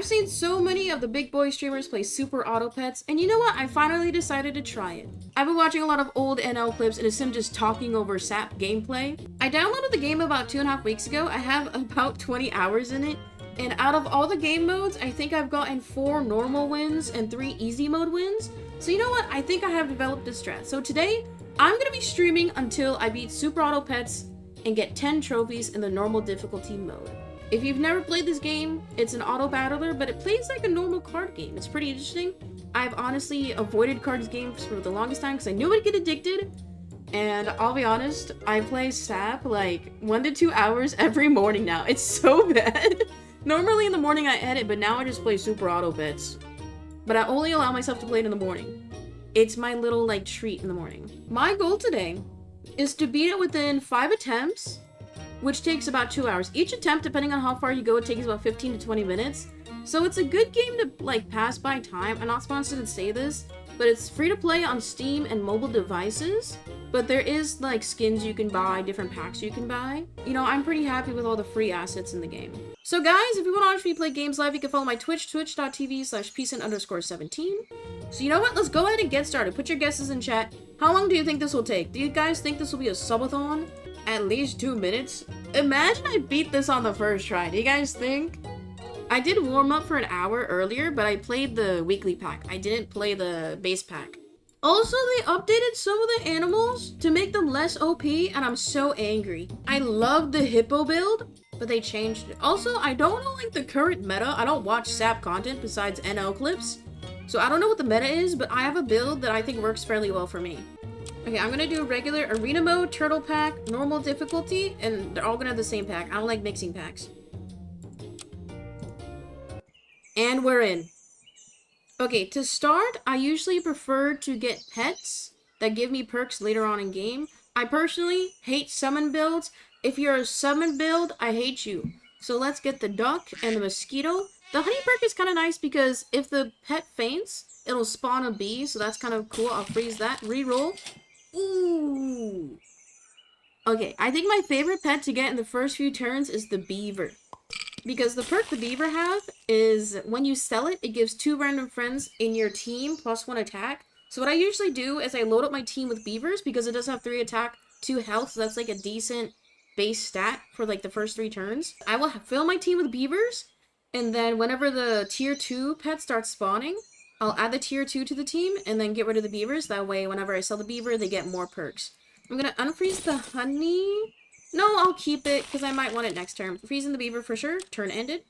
I've seen so many of the big boy streamers play Super Auto Pets, and you know what? I finally decided to try it. I've been watching a lot of old NL clips and it's him just talking over SAP gameplay. I downloaded the game about 2.5 weeks ago. I have about 20 hours in it, and out of all the game modes, I think I've gotten 4 normal wins and 3 easy mode wins. So you know what? I think I have developed a strat. So today, I'm gonna be streaming until I beat Super Auto Pets and get 10 trophies in the normal difficulty mode. If you've never played this game, it's an auto battler, but it plays like a normal card game. It's pretty interesting. I've honestly avoided cards games for the longest time because I knew I'd get addicted. And I'll be honest, I play SAP like 1 to 2 hours every morning now. It's so bad. Normally in the morning I edit, but now I just play Super Auto Pets. But I only allow myself to play it in the morning. It's my little like treat in the morning. My goal today is to beat it within 5 attempts, which takes about 2 hours. Each attempt, depending on how far you go, it takes about 15 to 20 minutes. So it's a good game to like pass by time. I'm not sponsored to say this, but it's free to play on Steam and mobile devices. But there is like skins you can buy, different packs you can buy. You know, I'm pretty happy with all the free assets in the game. So guys, if you want to watch me play games live, you can follow my Twitch, twitch.tv/Peacein_17. So you know what? Let's go ahead and get started. Put your guesses in chat. How long do you think this will take? Do you guys think this will be a subathon? At least 2 minutes? Imagine I beat this on the first try. Do you guys think? I did warm up for an hour earlier, but I played the weekly pack. I didn't play the base pack. Also, they updated some of the animals to make them less OP, and I'm so angry. I love the hippo build, but they changed it. Also, I don't know like the current meta. I don't watch SAP content besides NL clips. So I don't know what the meta is, but I have a build that I think works fairly well for me. Okay, I'm gonna do regular arena mode, turtle pack, normal difficulty, and they're all gonna have the same pack. I don't like mixing packs. And we're in. Okay, to start, I usually prefer to get pets that give me perks later on in game. I personally hate summon builds. If you're a summon build, I hate you. So let's get the duck and the mosquito. The honey perk is kind of nice because if the pet faints, it'll spawn a bee, so that's kind of cool. I'll freeze that. Reroll. Ooh. Okay, I think my favorite pet to get in the first few turns is the beaver. Because the perk the beaver have is when you sell it, it gives 2 random friends in your team plus 1 attack. So what I usually do is I load up my team with beavers because it does have 3 attack, 2 health, so that's like a decent base stat for like the first 3 turns. I will fill my team with beavers, and then whenever the tier 2 pet starts spawning, I'll add the tier 2 to the team and then get rid of the beavers. That way, whenever I sell the beaver, they get more perks. I'm gonna unfreeze the honey. No, I'll keep it because I might want it next turn. Freezing the beaver for sure. Turn ended.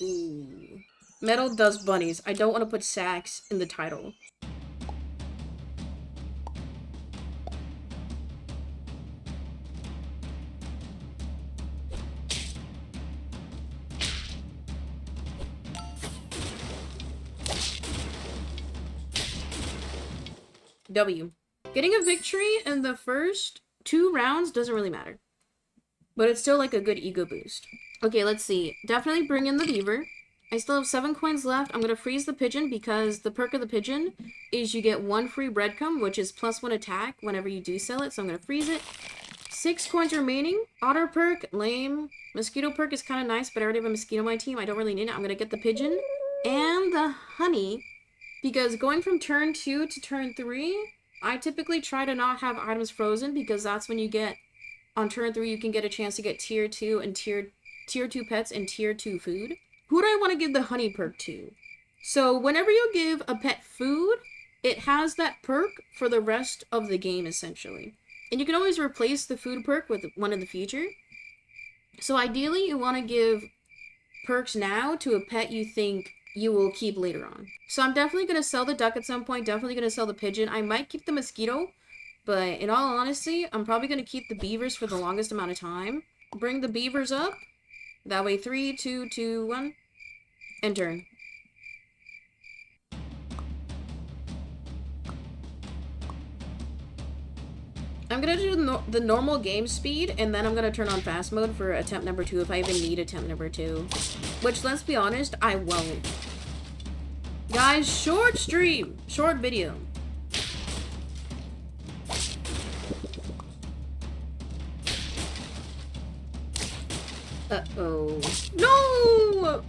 Ooh. Metal dust bunnies. I don't want to put sacks in the title. W. Getting a victory in the first 2 rounds doesn't really matter. But it's still like a good ego boost. Okay, let's see. Definitely bring in the beaver. I still have 7 coins left. I'm going to freeze the pigeon because the perk of the pigeon is you get 1 free breadcrumb, which is plus 1 attack whenever you do sell it. So I'm going to freeze it. 6 coins remaining. Otter perk, lame. Mosquito perk is kind of nice, but I already have a mosquito on my team. I don't really need it. I'm going to get the pigeon and the honey because going from turn 2 to turn 3, I typically try to not have items frozen because that's when you get, on turn 3, you can get a chance to get tier 2 and tier 2 pets and tier 2 food. Who do I want to give the honey perk to? So whenever you give a pet food, it has that perk for the rest of the game essentially. And you can always replace the food perk with one in the future. So ideally you want to give perks now to a pet you think you will keep later on. So I'm definitely going to sell the duck at some point, definitely going to sell the pigeon. I might keep the mosquito, but in all honesty, I'm probably going to keep the beavers for the longest amount of time. Bring the beavers up. That way 3, 2, 2, 1. And turn. I'm going to do the normal game speed, and then I'm going to turn on fast mode for attempt number 2 if I even need attempt number 2. Which, let's be honest, I won't. Guys, short stream. Short video. Uh-oh. No!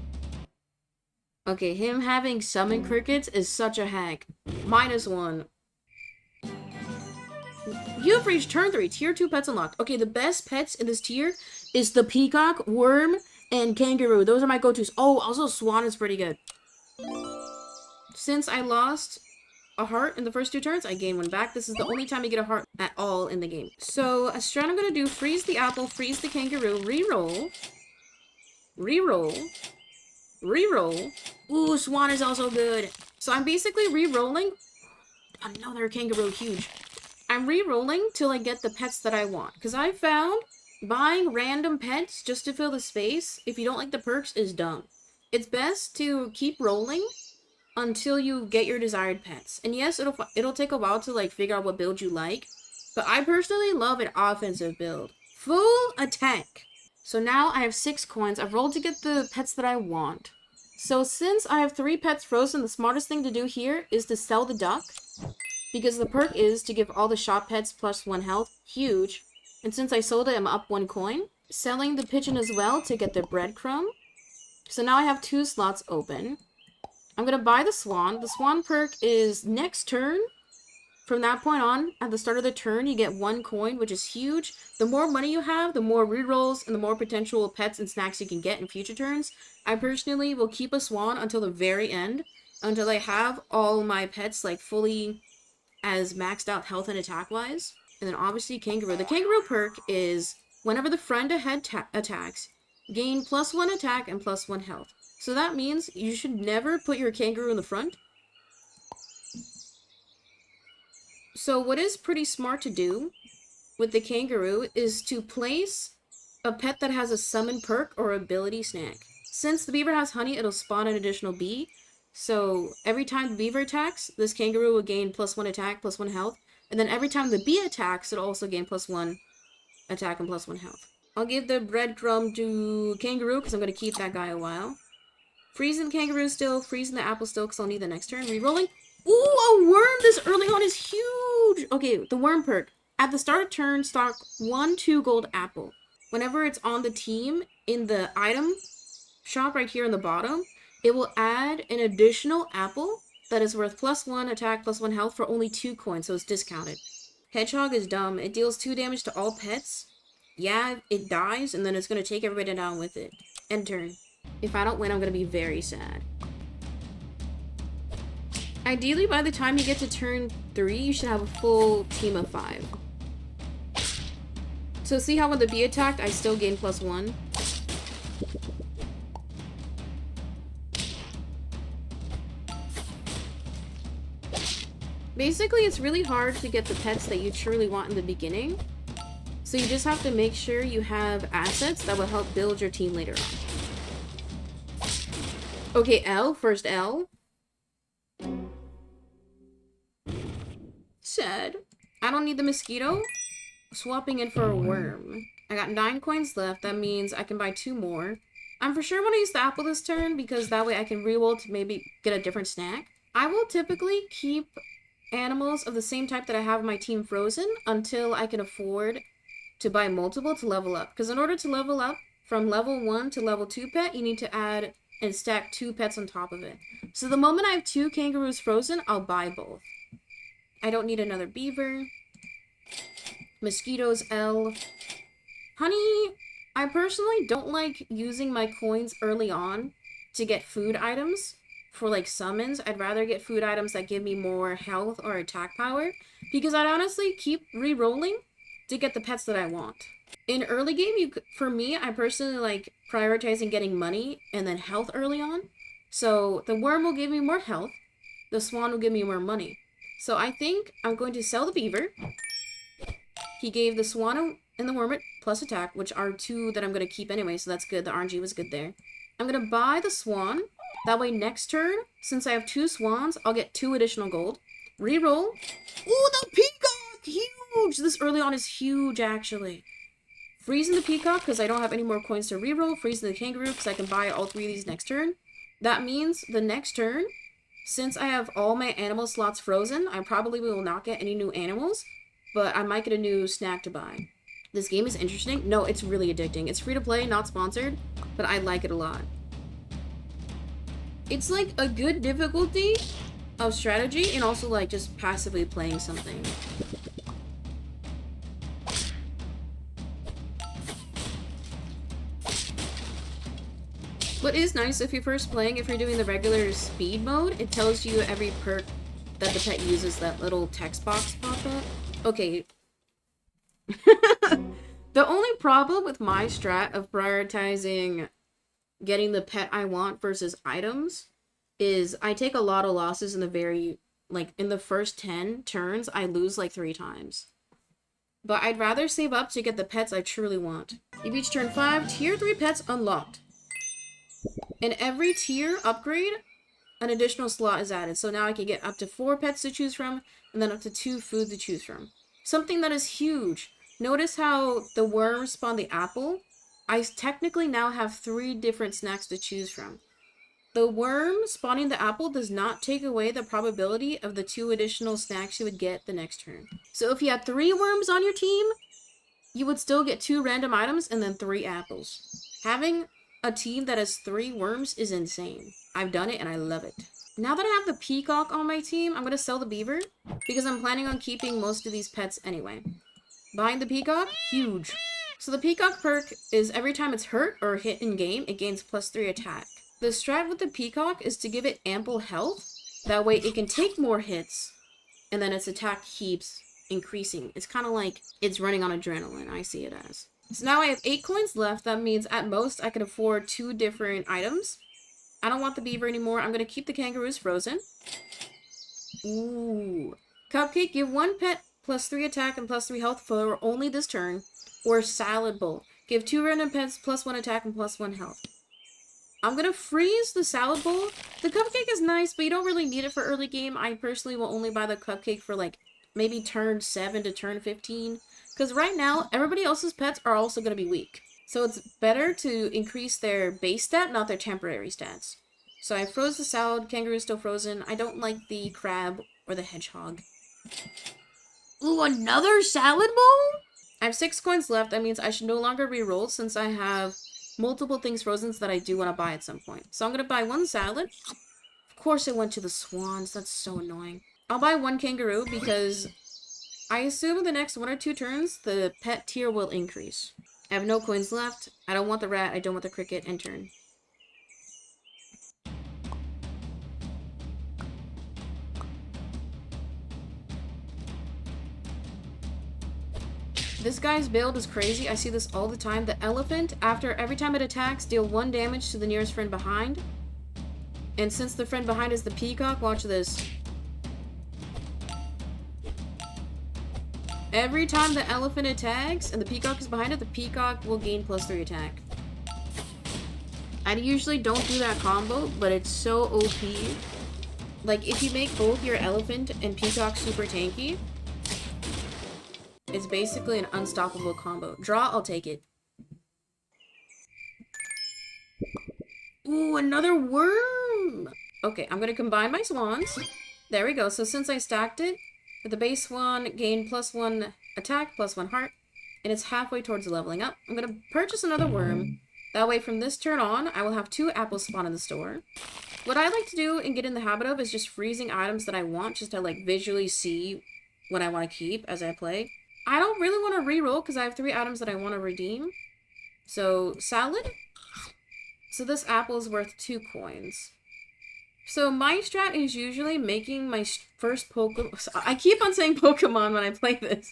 Okay, him having summon crickets is such a hack. -1. You have reached turn 3. Tier 2 pets unlocked. Okay, the best pets in this tier is the peacock, worm, and kangaroo. Those are my go-tos. Oh, also swan is pretty good. Since I lost a heart in the first 2 turns, I gain 1 back. This is the only time you get a heart at all in the game. So, a strat I'm gonna do, freeze the apple, freeze the kangaroo, reroll, reroll, reroll. Ooh, swan is also good. So I'm basically re-rolling. Another kangaroo, huge. I'm re-rolling till I get the pets that I want. Because I found buying random pets just to fill the space, if you don't like the perks, is dumb. It's best to keep rolling until you get your desired pets. And yes, it'll take a while to like figure out what build you like. But I personally love an offensive build. Full attack. So now I have 6 coins. I've rolled to get the pets that I want. So since I have 3 pets frozen, the smartest thing to do here is to sell the duck. Because the perk is to give all the shop pets +1 health. Huge. And since I sold it, I'm up 1 coin. Selling the pigeon as well to get the breadcrumb. So now I have 2 slots open. I'm gonna buy the swan. The swan perk is next turn. From that point on, at the start of the turn, you get 1 coin, which is huge. The more money you have, the more rerolls and the more potential pets and snacks you can get in future turns. I personally will keep a swan until the very end, until I have all my pets like fully as maxed out health and attack wise. And then obviously kangaroo. The kangaroo perk is whenever the friend ahead attacks, gain +1 attack and +1 health. So that means you should never put your kangaroo in the front. So what is pretty smart to do with the kangaroo is to place a pet that has a summon perk or ability snack. Since the beaver has honey, it'll spawn an additional bee. So every time the beaver attacks, this kangaroo will gain +1 attack, +1 health. And then every time the bee attacks, it'll also gain +1 attack and +1 health. I'll give the breadcrumb to kangaroo because I'm going to keep that guy a while. Freezing the kangaroo still, freezing the apple still because I'll need the next turn. Rerolling. Ooh, a worm this early on is huge! Okay, the worm perk. At the start of turn, stock 1 2 gold apple. Whenever it's on the team, in the item shop right here in the bottom, it will add an additional apple that is worth +1 attack, +1 health for only 2 coins, so it's discounted. Hedgehog is dumb. It deals 2 damage to all pets. Yeah, it dies, and then it's going to take everybody down with it. End turn. If I don't win, I'm going to be very sad. Ideally, by the time you get to turn 3, you should have a full team of 5. So see how when the bee attacked, I still gained +1? Basically, it's really hard to get the pets that you truly want in the beginning. So you just have to make sure you have assets that will help build your team later on. Okay, L. First L. Sad. I don't need the mosquito. Swapping in for a worm. I got 9 coins left. That means I can buy 2 more. I'm for sure going to use the apple this turn because that way I can reroll to maybe get a different snack. I will typically keep animals of the same type that I have my team frozen until I can afford to buy multiple to level up. Because in order to level up from level 1 to level 2 pet, you need to add and stack 2 pets on top of it. So the moment I have 2 kangaroos frozen, I'll buy both. I don't need another beaver. Mosquitoes, L. Honey, I personally don't like using my coins early on to get food items for like summons. I'd rather get food items that give me more health or attack power because I'd honestly keep re-rolling to get the pets that I want. In early game, for me, I personally like prioritizing getting money and then health early on. So the worm will give me more health. The swan will give me more money. So I think I'm going to sell the beaver. He gave the swan and the worm plus attack, which are 2 that I'm going to keep anyway, so that's good. The RNG was good there. I'm going to buy the swan. That way next turn, since I have 2 swans, I'll get 2 additional gold. Reroll. Ooh, the peacock! Huge! This early on is huge, actually. Freezing the peacock because I don't have any more coins to reroll. Freezing the kangaroo because I can buy all 3 of these next turn. That means the next turn, since I have all my animal slots frozen, I probably will not get any new animals, but I might get a new snack to buy. This game is interesting. No, it's really addicting. It's free to play, not sponsored, but I like it a lot. It's like a good difficulty of strategy and also like just passively playing something. What is nice if you're first playing, if you're doing the regular speed mode, it tells you every perk that the pet uses, that little text box pop up. Okay. The only problem with my strat of prioritizing getting the pet I want versus items is I take a lot of losses in the very, like, in the first 10 turns, I lose like 3 times. But I'd rather save up to get the pets I truly want. You reach turn 5, tier 3 pets unlocked. In every tier upgrade, an additional slot is added. So now I can get up to 4 pets to choose from, and then up to 2 food to choose from. Something that is huge. Notice how the worms spawn the apple? I technically now have 3 different snacks to choose from. The worm spawning the apple does not take away the probability of the 2 additional snacks you would get the next turn. So if you had 3 worms on your team, you would still get 2 random items and then 3 apples. Having a team that has 3 worms is insane. I've done it and I love it. Now that I have the peacock on my team, I'm going to sell the beaver because I'm planning on keeping most of these pets anyway. Buying the peacock, huge. So the peacock perk is every time it's hurt or hit in game, it gains +3 attack. The strat with the peacock is to give it ample health. That way it can take more hits and then its attack keeps increasing. It's kind of like it's running on adrenaline, I see it as. So now I have 8 coins left. That means at most I can afford 2 different items. I don't want the beaver anymore. I'm going to keep the kangaroos frozen. Ooh. Cupcake, give 1 pet +3 attack and +3 health for only this turn. Or salad bowl. Give 2 random pets +1 attack and +1 health. I'm going to freeze the salad bowl. The cupcake is nice, but you don't really need it for early game. I personally will only buy the cupcake for like maybe turn 7 to turn 15. Because right now, everybody else's pets are also going to be weak. So it's better to increase their base stat, not their temporary stats. So I froze the salad. Kangaroo's still frozen. I don't like the crab or the hedgehog. Ooh, another salad bowl? I have 6 coins left. That means I should no longer re-roll since I have multiple things frozen that I do want to buy at some point. So I'm going to buy 1 salad. Of course it went to the swans. That's so annoying. I'll buy 1 kangaroo because I assume in the next 1 or 2 turns, the pet tier will increase. I have no coins left. I don't want the rat. I don't want the cricket. End turn. This guy's build is crazy. I see this all the time. The elephant, after every time it attacks, deal 1 damage to the nearest friend behind. And since the friend behind is the peacock, watch this. Every time the elephant attacks and the peacock is behind it, the peacock will gain +3 attack. I usually don't do that combo, but it's so OP. Like, if you make both your elephant and peacock super tanky, it's basically an unstoppable combo. Draw, I'll take it. Ooh, another worm! Okay, I'm gonna combine my swans. There we go. So since I stacked it, the base swan gained +1 attack, +1 heart, and it's halfway towards leveling up. I'm gonna purchase another worm. That way from this turn on, I will have 2 apples spawn in the store. What I like to do and get in the habit of is just freezing items that I want, just to like visually see what I want to keep as I play. I don't really want to re-roll because I have 3 items that I want to redeem. So, salad. So this apple is worth 2 coins. So my strat is usually making my first Pokemon... I keep on saying Pokemon when I play this.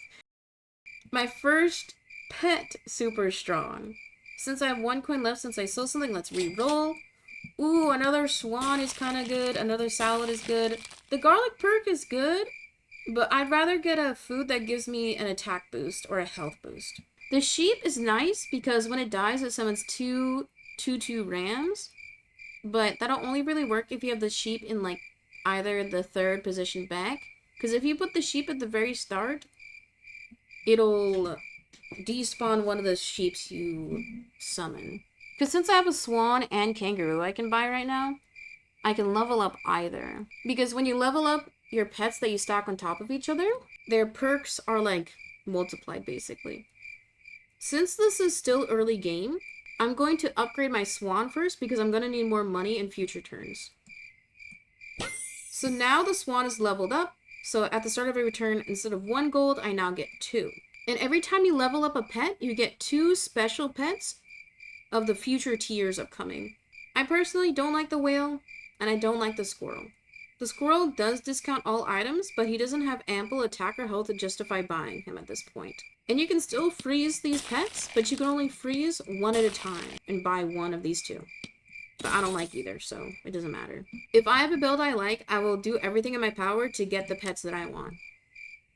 My first pet super strong. Since I have 1 coin left since I sold something, let's re-roll. Ooh, another swan is kind of good. Another salad is good. The garlic perk is good. But I'd rather get a food that gives me an attack boost or a health boost. The sheep is nice because when it dies, it summons 2 2/2 rams. But that'll only really work if you have the sheep in like either the 3rd position back. Because if you put the sheep at the very start, it'll despawn one of the sheeps you summon. Because since I have a swan and kangaroo I can buy right now, I can level up either. Because when you level up your pets that you stack on top of each other, their perks are like multiplied basically. Since this is still early game, I'm going to upgrade my swan first because I'm going to need more money in future turns. So now the swan is leveled up. So at the start of every turn, instead of 1 gold, I now get 2. And every time you level up a pet, you get 2 special pets of the future tiers upcoming. I personally don't like the whale, and I don't like the squirrel. The squirrel does discount all items, but he doesn't have ample attack or health to justify buying him at this point. And you can still freeze these pets, but you can only freeze 1 at a time and buy 1 of these 2. But I don't like either, so it doesn't matter. If I have a build I like, I will do everything in my power to get the pets that I want.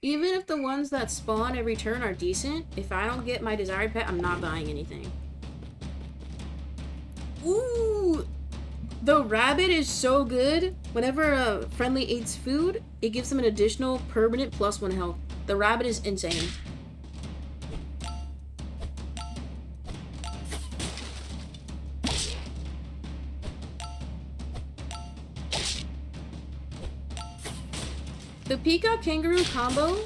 Even if the ones that spawn every turn are decent, if I don't get my desired pet, I'm not buying anything. Ooh! The rabbit is so good. Whenever a friendly eats food, it gives them an additional permanent +1 health. The rabbit is insane. The peacock kangaroo combo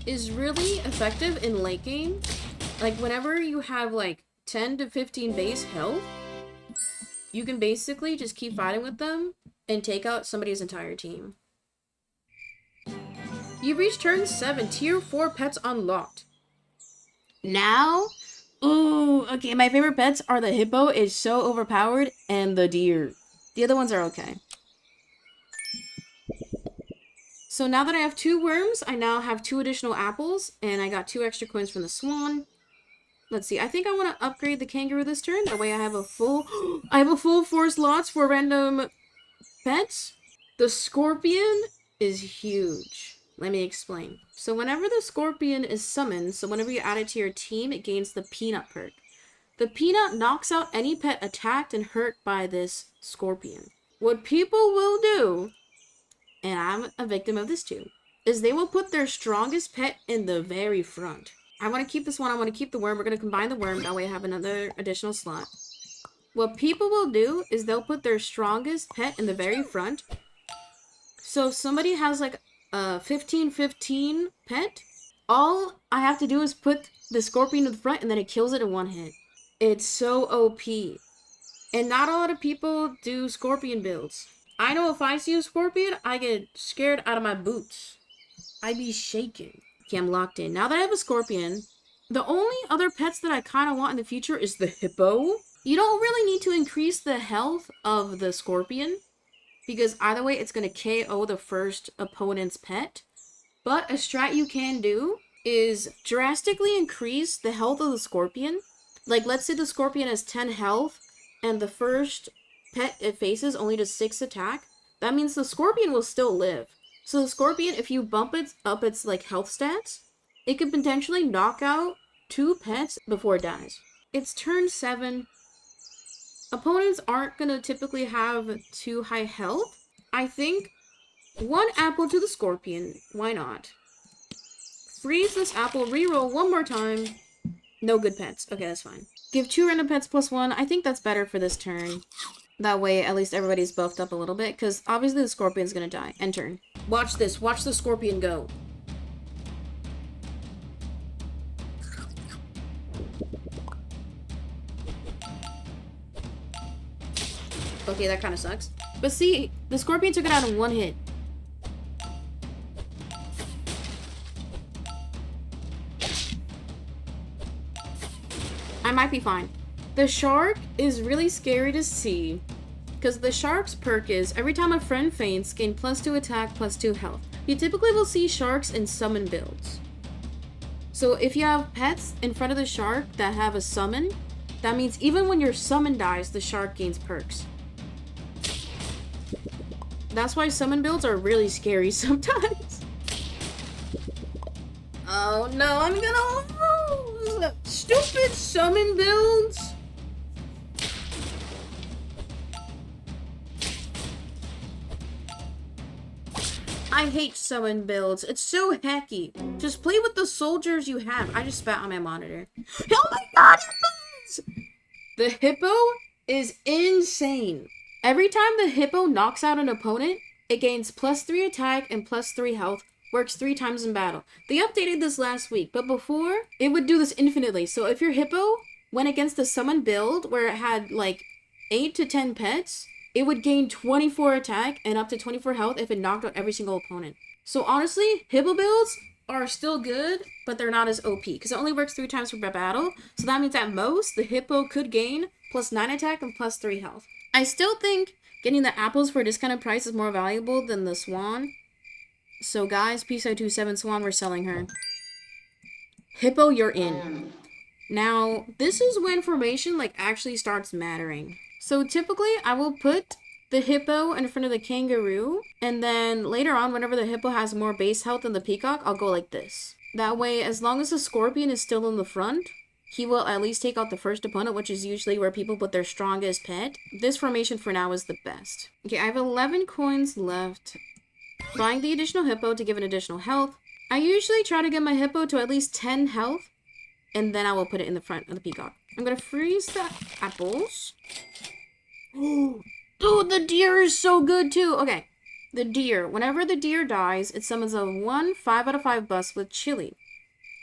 is really effective in late game. Like whenever you have like 10 to 15 base health, you can basically just keep fighting with them and take out somebody's entire team. You've reached turn 7, tier 4 pets unlocked. Now, ooh, okay, my favorite pets are the hippo, is so overpowered, and the deer. The other ones are okay. So now that I have 2 worms, I now have 2 additional apples, and I got 2 extra coins from the swan. Let's see, I think I want to upgrade the kangaroo this turn. That way I have a full 4 slots for random pets. The scorpion is huge. Let me explain. So whenever the scorpion is summoned, so whenever you add it to your team, it gains the peanut perk. The peanut knocks out any pet attacked and hurt by this scorpion. What people will do, and I'm a victim of this too, is they will put their strongest pet in the very front. I want to keep this one. I want to keep the worm. We're going to combine the worm. That way I have another additional slot. What people will do is they'll put their strongest pet in the very front. So if somebody has like a 15-15 pet, all I have to do is put the scorpion in the front and then it kills it in 1 hit. It's so OP. And not a lot of people do scorpion builds. I know if I see a scorpion, I get scared out of my boots. I be shaking. Okay, I'm locked in. Now that I have a scorpion, the only other pets that I kind of want in the future is the hippo. You don't really need to increase the health of the scorpion, because either way, it's going to KO the first opponent's pet. But a strat you can do is drastically increase the health of the scorpion. Like, let's say the scorpion has 10 health, and the first pet it faces only does 6 attack. That means the scorpion will still live. So the scorpion, if you bump it up its like health stats, it could potentially knock out 2 pets before it dies. It's turn 7. Opponents aren't going to typically have too high health. I think 1 apple to the scorpion. Why not? Freeze this apple, reroll 1 more time. No good pets. Okay, that's fine. Give 2 random pets +1. I think that's better for this turn. That way, at least everybody's buffed up a little bit, because obviously the scorpion's gonna die. End turn. Watch this. Watch the scorpion go. Okay, that kind of sucks. But see, the scorpion took it out in 1 hit. I might be fine. The shark is really scary to see, because the shark's perk is every time a friend faints, gain +2 attack, +2 health. You typically will see sharks in summon builds. So if you have pets in front of the shark that have a summon, that means even when your summon dies, the shark gains perks. That's why summon builds are really scary sometimes. Oh no, I'm gonna lose! Stupid summon builds! I hate summon builds. It's so hacky. Just play with the soldiers you have. I just spat on my monitor. Oh my god, it bugs! The hippo is insane. Every time the hippo knocks out an opponent, it gains +3 attack and +3 health, works 3 times in battle. They updated this last week, but before, it would do this infinitely. So if your hippo went against a summon build where it had like 8 to 10 pets, it would gain 24 attack and up to 24 health if it knocked out every single opponent. So honestly, hippo builds are still good, but they're not as OP because it only works 3 times per battle. So that means at most, the hippo could gain plus 9 attack and plus 3 health. I still think getting the apples for a discounted price is more valuable than the swan. So guys, Peacein 27 swan, we're selling her. Hippo, you're in. Now, this is when formation like actually starts mattering. So typically, I will put the hippo in front of the kangaroo, and then later on, whenever the hippo has more base health than the peacock, I'll go like this. That way, as long as the scorpion is still in the front, he will at least take out the first opponent, which is usually where people put their strongest pet. This formation for now is the best. Okay, I have 11 coins left. Buying the additional hippo to give an additional health. I usually try to get my hippo to at least 10 health, and then I will put it in the front of the peacock. I'm gonna freeze the apples. Dude, the deer is so good too. Okay, the deer. Whenever the deer dies, it summons a 1 5 out of 5 bus with chili.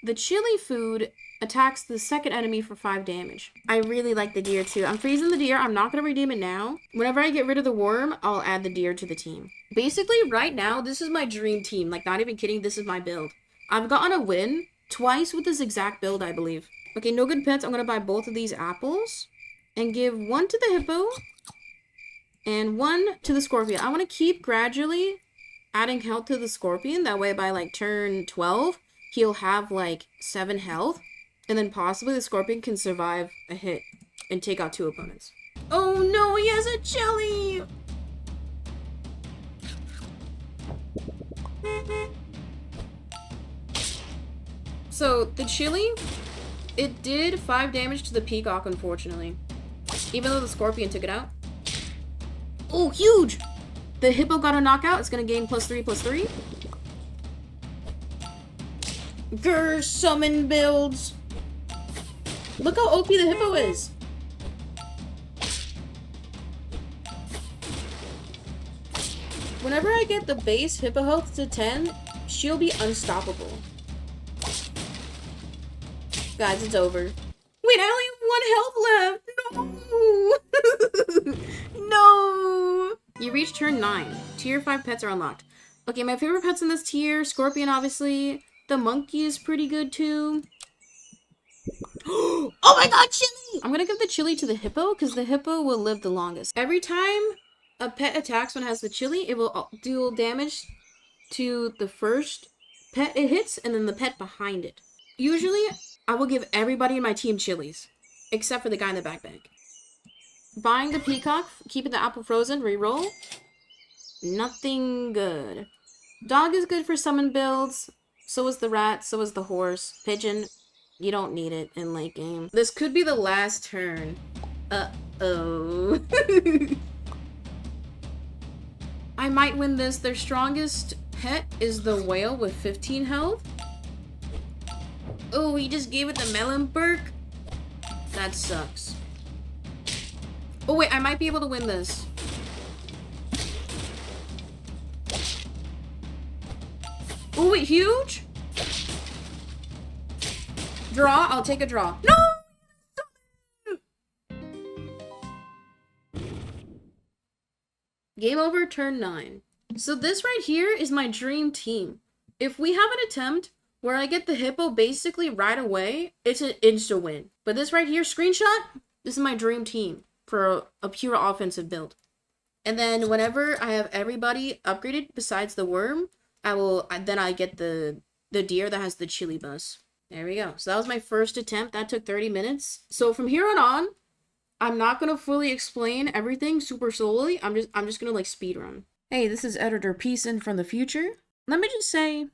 The chili food attacks the second enemy for 5 damage. I really like the deer too. I'm freezing the deer. I'm not going to redeem it now. Whenever I get rid of the worm, I'll add the deer to the team. Basically, right now, this is my dream team. Like, not even kidding, this is my build. I've gotten a win twice with this exact build, I believe. Okay, no good pets. I'm going to buy both of these apples and give 1 to the hippo and 1 to the scorpion. I want to keep gradually adding health to the scorpion. That way, by like turn 12, he'll have like 7 health. And then possibly the scorpion can survive a hit and take out 2 opponents. Oh no, he has a chili! So, the chili, it did 5 damage to the peacock, unfortunately. Even though the scorpion took it out. Oh, huge! The hippo got a knockout. It's gonna gain +3/+3. Grr, summon builds! Look how OP the hippo is! Whenever I get the base hippo health to 10, she'll be unstoppable. Guys, it's over. Wait, I only have 1 health left! No! No! You reach turn 9. Tier 5 pets are unlocked. Okay, my favorite pets in this tier, scorpion obviously. The monkey is pretty good too. Oh my god, chili! I'm gonna give the chili to the hippo because the hippo will live the longest. Every time a pet attacks when it has the chili, it will deal damage to the first pet it hits and then the pet behind it. Usually, I will give everybody in my team chilies, except for the guy in the backpack. Buying the peacock, keeping the apple frozen, reroll. Nothing good. Dog is good for summon builds. So is the rat, so is the horse. Pigeon, you don't need it in late game. This could be the last turn. Uh-oh. I might win this. Their strongest pet is the whale with 15 health. Oh, he just gave it the melon perk? That sucks. Oh wait, I might be able to win this. Oh wait, huge? Draw? I'll take a draw. No! Game over, turn 9. So this right here is my dream team. If we have an attempt where I get the hippo basically right away, it's an insta win. But this right here, screenshot, this is my dream team for a pure offensive build. And then whenever I have everybody upgraded besides the worm, I get the deer that has the chili bus. There we go. So that was my first attempt. That took 30 minutes. So from here on, I'm not gonna fully explain everything super slowly. I'm just gonna like speed run. Hey, this is editor Peacein from the future. Let me just say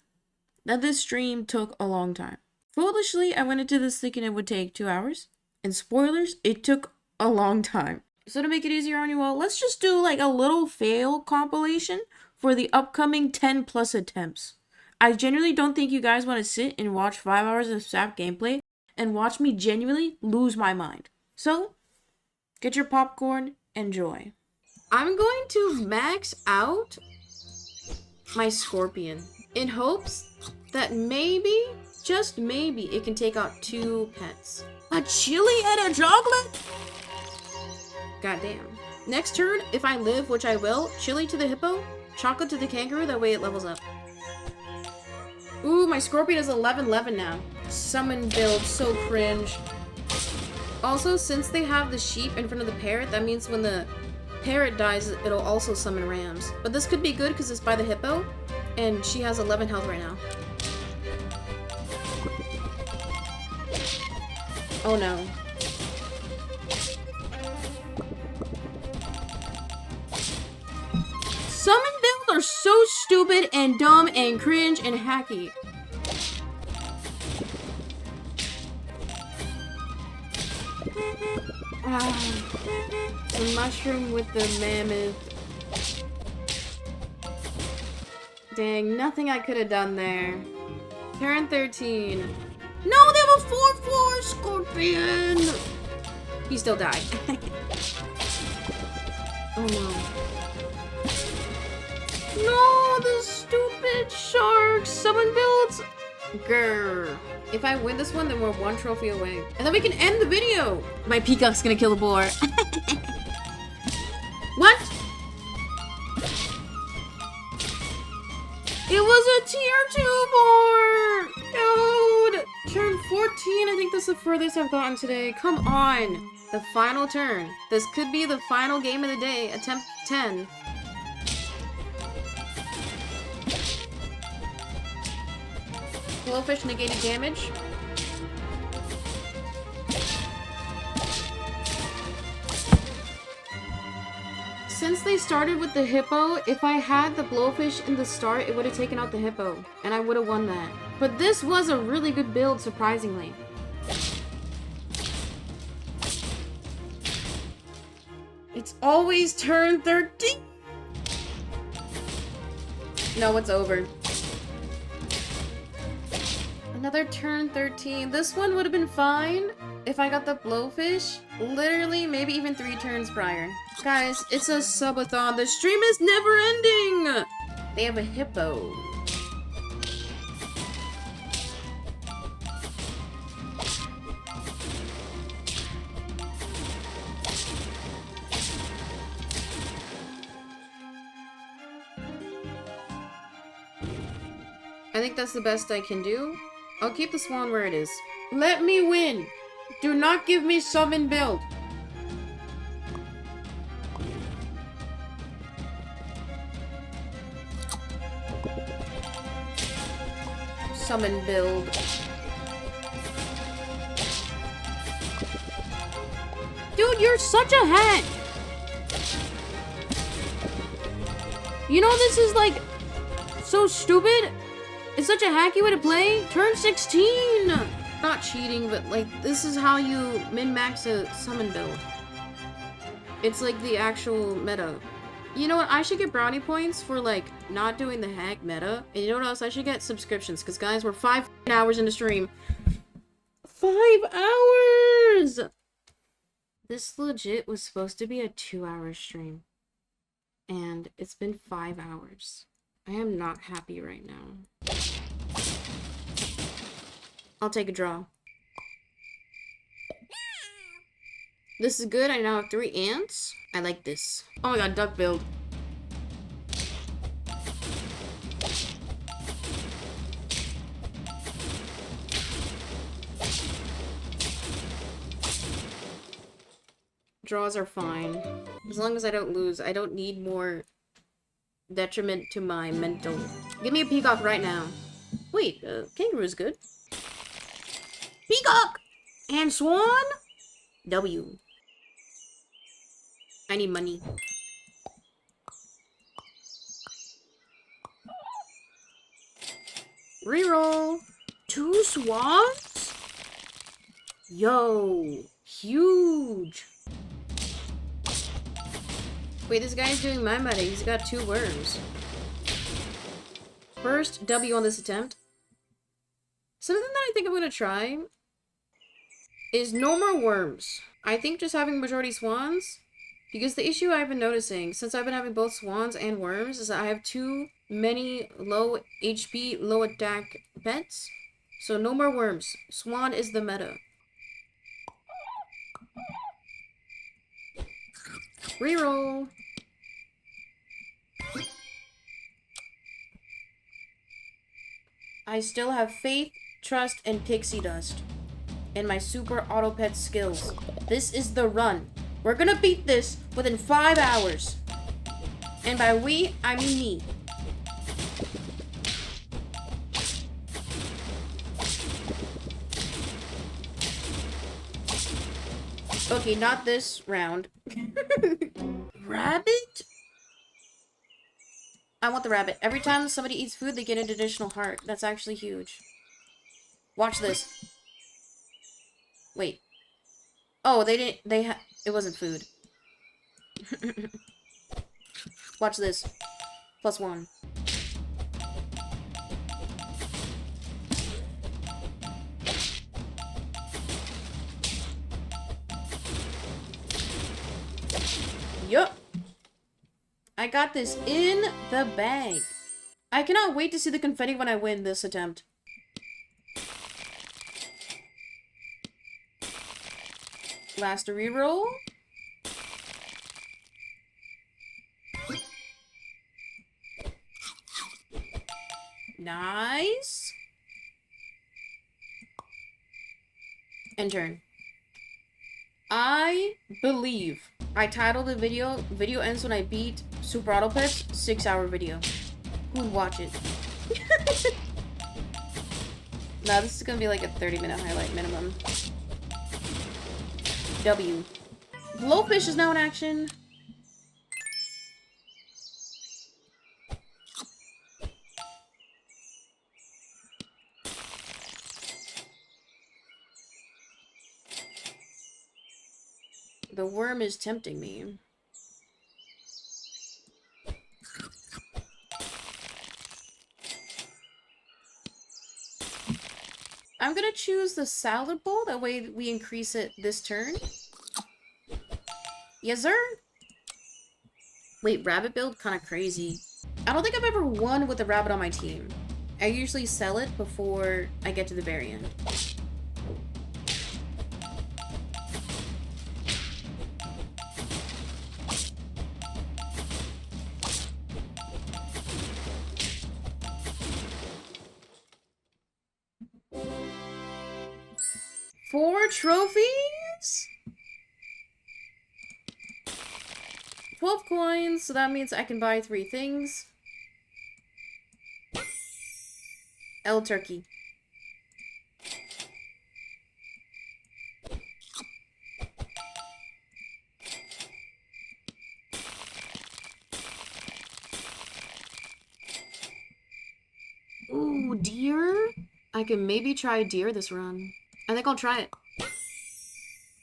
that this stream took a long time. Foolishly, I went into this thinking it would take 2 hours. And spoilers, it took a long time. So to make it easier on you all, let's just do like a little fail compilation for the upcoming 10 plus attempts. I genuinely don't think you guys want to sit and watch 5 hours of SAP gameplay and watch me genuinely lose my mind. So, get your popcorn, enjoy. I'm going to max out my scorpion in hopes that maybe, just maybe, it can take out 2 pets. A chili and a chocolate? Goddamn. Next turn, if I live, which I will, chili to the hippo, chocolate to the kangaroo, that way it levels up. Ooh, my scorpion is 11-11 now. Summon build, so cringe. Also, since they have the sheep in front of the parrot, that means when the parrot dies, it'll also summon rams. But this could be good because it's by the hippo, and she has 11 health right now. Oh no. Summon builds are so stupid and dumb and cringe and hacky. The mushroom with the mammoth. Dang, nothing I could have done there. Turn 13. No, they have a 4/4 scorpion! He still died. Oh no. No, the stupid sharks! Summon builds! Grr. If I win this one, then we're one trophy away. And then we can end the video! My peacock's gonna kill the boar. What? It was a tier 2 boar! Dude! Turn 14, I think that's the furthest I've gotten today. Come on! The final turn. This could be the final game of the day. Attempt 10. Glowfish negated damage. Since they started with the hippo, if I had the blowfish in the start, it would have taken out the hippo, and I would have won that. But this was a really good build, surprisingly. It's always turn 13! No, it's over. Another turn 13. This one would have been fine if I got the blowfish. Literally, maybe even 3 turns prior. Guys, it's a subathon. The stream is never ending! They have a hippo. I think that's the best I can do. I'll keep the swan where it is. Let me win! Do not give me summon build. Summon build. Dude, you're such a hack! You know this is like so stupid? It's such a hacky way to play. Turn 16! Not cheating, but like, this is how you min-max a summon build. It's like the actual meta. You know what? I should get brownie points for like not doing the hack meta. And you know what else? I should get subscriptions. Because guys, we're 5 hours into stream. 5 hours! This legit was supposed to be a 2-hour stream. And it's been 5 hours. I am not happy right now. I'll take a draw. This is good. I now have 3 ants. I like this. Oh my god, duck build. Draws are fine. As long as I don't lose. I don't need more detriment to my mental. Give me a peacock right now. Wait, kangaroo's good. Peacock! And swan? W. I need money. Reroll. 2 swans? Yo. Huge. Wait, this guy's doing my meta. He's got 2 worms. First W on this attempt. Something that I think I'm gonna try is no more worms. I think just having majority swans, because the issue I've been noticing since I've been having both swans and worms is that I have too many low HP, low attack pets. So no more worms. Swan is the meta. Reroll. I still have faith, trust, and pixie dust. And my super auto pet skills. This is the run. We're gonna beat this within 5 hours. And by we, I mean me. Okay, not this round. Rabbit? I want the rabbit. Every time somebody eats food, they get an additional heart. That's actually huge. Watch this. Wait. Oh, they didn't. It wasn't food. Watch this. +1. Yup. I got this in the bag. I cannot wait to see the confetti when I win this attempt. Last reroll. Nice. And turn. I believe. I titled the video ends when I beat Super Auto Pets, 6-hour video. Who would watch it? Nah, this is gonna be like a 30-minute highlight minimum. W. Blowfish is now in action. The worm is tempting me. I'm gonna choose the salad bowl, that way we increase it this turn. Yes, sir? Wait, rabbit build? Kinda crazy. I don't think I've ever won with a rabbit on my team. I usually sell it before I get to the very end. Four trophies? 12 coins, so that means I can buy 3 things. L turkey. Ooh, deer? I can maybe try deer this run. I think I'll try it.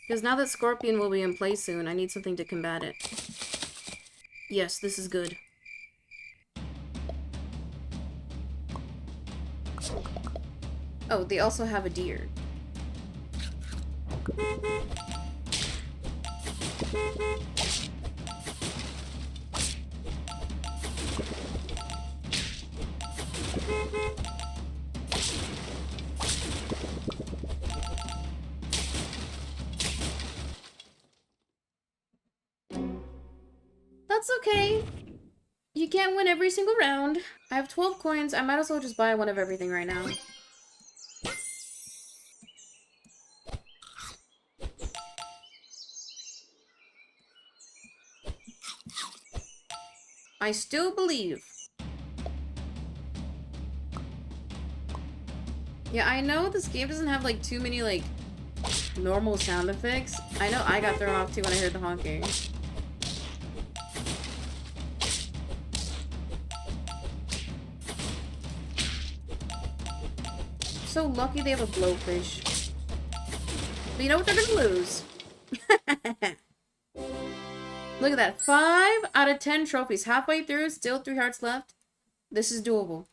Because now that Scorpion will be in play soon, I need something to combat it. Yes, this is good. Oh, they also have a deer. That's okay. You can't win every single round. I have 12 coins. I might as well just buy one of everything right now. I still believe. Yeah, I know this game doesn't have like too many like normal sound effects. I know I got thrown off too when I heard the honking. So lucky they have a blowfish. But you know what, they're gonna lose. Look at that. 5 out of 10 trophies. Halfway through, still 3 hearts left. This is doable.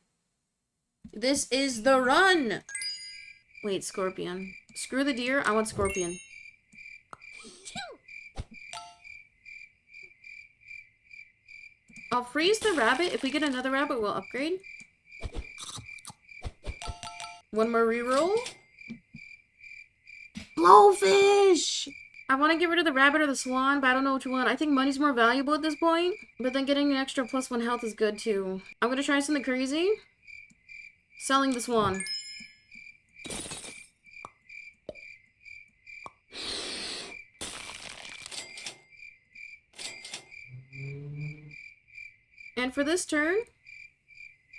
This is the run! Wait, Scorpion. Screw the deer, I want Scorpion. I'll freeze the rabbit. If we get another rabbit, we'll upgrade. One more reroll. Blowfish! I want to get rid of the rabbit or the swan, but I don't know which one. I think money's more valuable at this point, but then getting an extra +1 health is good too. I'm gonna try something crazy. Selling the swan. And for this turn,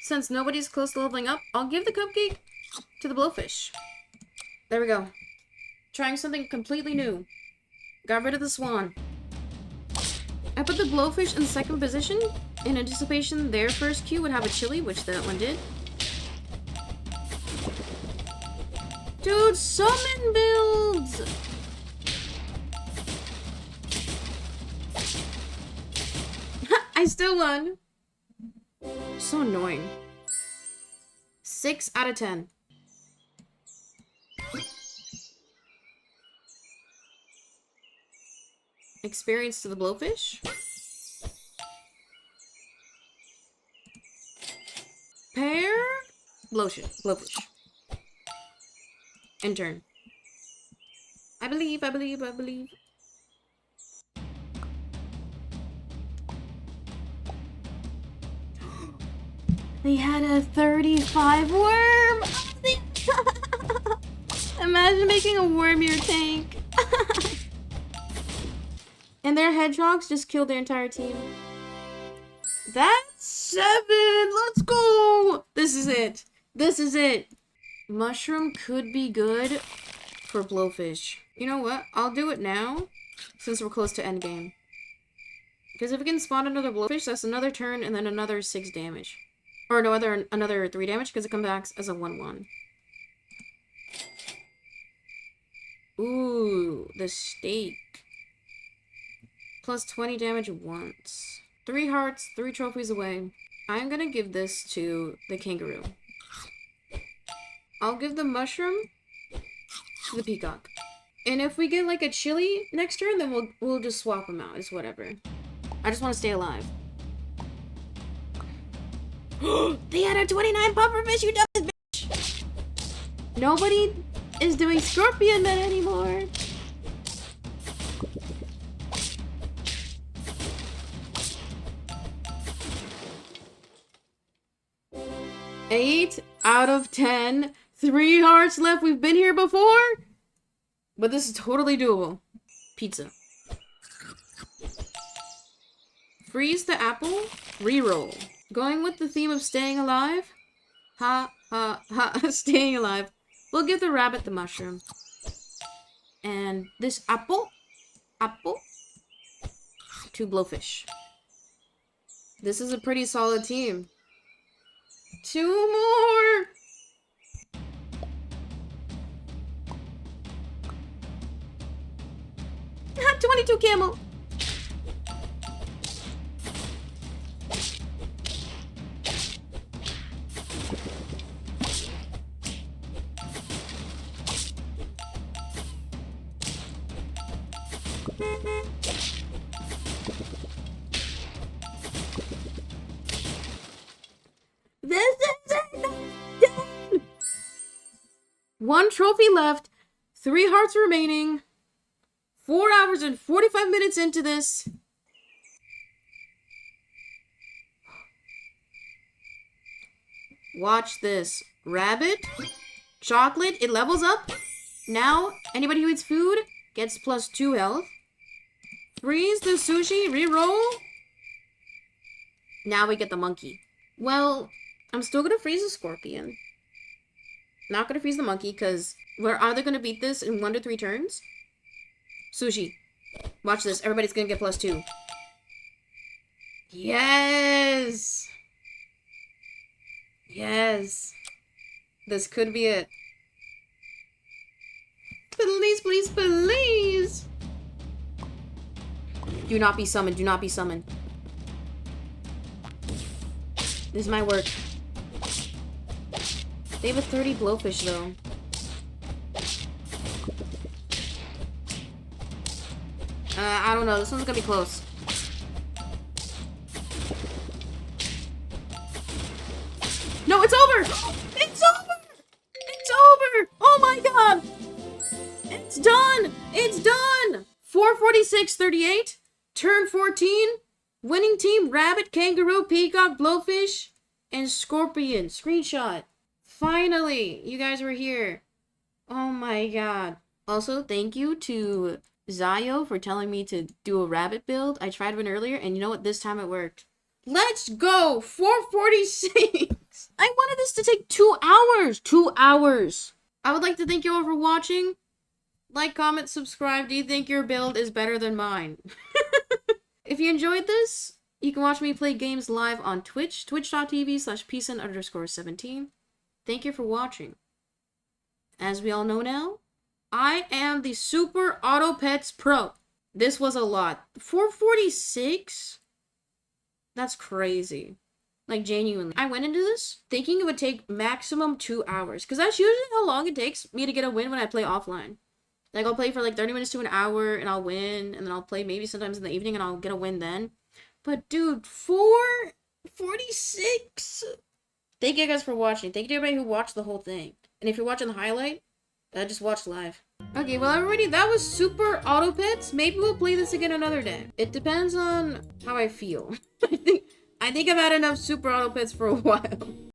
since nobody's close to leveling up, I'll give the cupcake to the blowfish. There we go. Trying something completely new. Got rid of the swan. I put the blowfish in second position in anticipation their first queue would have a chili, which that one did. Dude, summon builds! I still won. So annoying. 6 out of 10. Experience to the blowfish. Pair. Blowfish. In turn. I believe. They had a 35 worm! Imagine making a worm your tank. And their hedgehogs just killed their entire team. That's 7! Let's go! This is it. This is it. Mushroom could be good for blowfish. You know what? I'll do it now, since we're close to endgame. Because if we can spawn another blowfish, that's another turn and then another 6 damage. Or no, another 3 damage, because it comes back as a 1/1. Ooh, the steak. Plus 20 damage once. 3 hearts, 3 trophies away. I'm gonna give this to the kangaroo. I'll give the mushroom to the peacock. And if we get like a chili next turn, then we'll just swap them out. It's whatever. I just want to stay alive. They had a 29 pufferfish, you dumb bitch! Nobody is doing scorpion men anymore. Eight out of 10. 3 hearts left. We've been here before, but this is totally doable. Pizza. Freeze the apple. Reroll. Going with the theme of staying alive. Ha, ha, ha. Staying alive. We'll give the rabbit the mushroom. And this apple. To blowfish. This is a pretty solid team. 2 more! 22 camel! This is it! 1 trophy left, 3 hearts remaining, 4 hours and 45 minutes into this. Watch this. Rabbit, chocolate, it levels up. Now, anybody who eats food gets +2 health. Freeze the sushi, reroll. Now we get the monkey. Well, I'm still gonna freeze the scorpion. Not gonna freeze the monkey, because we're either gonna beat this in 1 to 3 turns. Sushi. Watch this. Everybody's gonna get +2. Yes! Yes. This could be it. Please, please, please! Do not be summoned. Do not be summoned. This might work. They have a 30 blowfish, though. I don't know. This one's gonna be close. No, it's over! It's over! It's over! Oh my god! It's done! It's done! takes 38. Turn 14. Winning team, rabbit, kangaroo, peacock, blowfish, and scorpion. Screenshot. Finally, you guys were here. Oh my god. Also, thank you to Zayo for telling me to do a rabbit build. I tried one earlier, and you know what? This time it worked. Let's go! 446! I wanted this to take 2 hours! 2 hours! I would like to thank you all for watching. Like, comment, subscribe. Do you think your build is better than mine? If you enjoyed this, you can watch me play games live on Twitch, twitch.tv/Peacein_17. Thank you for watching. As we all know now, I am the Super Auto Pets Pro. This was a lot. 446? That's crazy. Like, genuinely. I went into this thinking it would take maximum 2 hours. Because that's usually how long it takes me to get a win when I play offline. Like, I'll play for like 30 minutes to an hour and I'll win. And then I'll play maybe sometimes in the evening and I'll get a win then. But dude, 446? Thank you guys for watching. Thank you to everybody who watched the whole thing. And if you're watching the highlight, just watch live. Okay, well everybody, that was Super Auto Pets. Maybe we'll play this again another day. It depends on how I feel. I think I've had enough Super Auto Pets for a while.